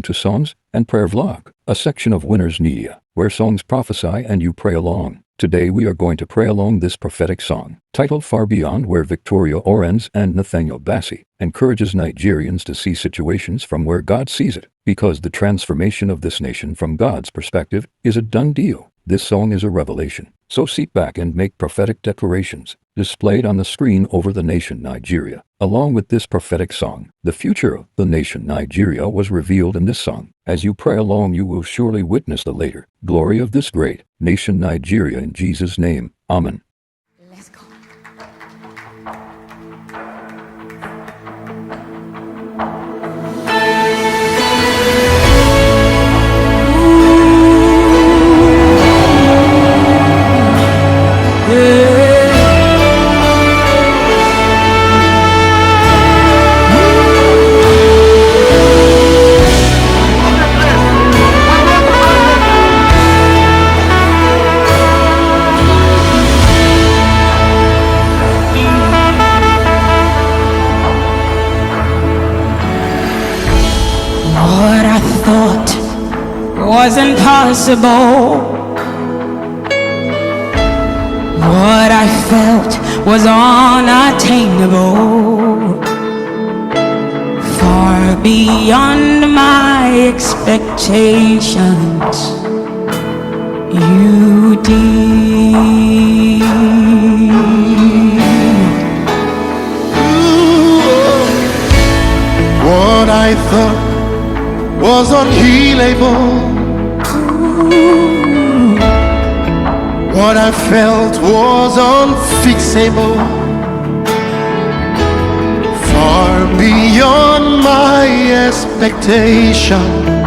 welcome to Songs and Prayer Vlog, a section of Winners Media, where songs prophesy and you pray along. Today we are going to pray along this prophetic song, titled Far Beyond, where Victoria Orenz and Nathaniel Bassey encourages Nigerians to see situations from where God sees it, because the transformation of this nation from God's perspective is a done deal. This song is a revelation, so sit back and make prophetic declarations, displayed on the screen over the nation Nigeria. Along with this prophetic song, the future of the nation Nigeria was revealed in this song. As you pray along, you will surely witness the later glory of this great nation Nigeria, in Jesus' name. Amen. Let's go. What I thought was impossible, what I felt was unattainable, far beyond my expectations, you did. What I thought was unhealable, what I felt was unfixable, far beyond my expectations,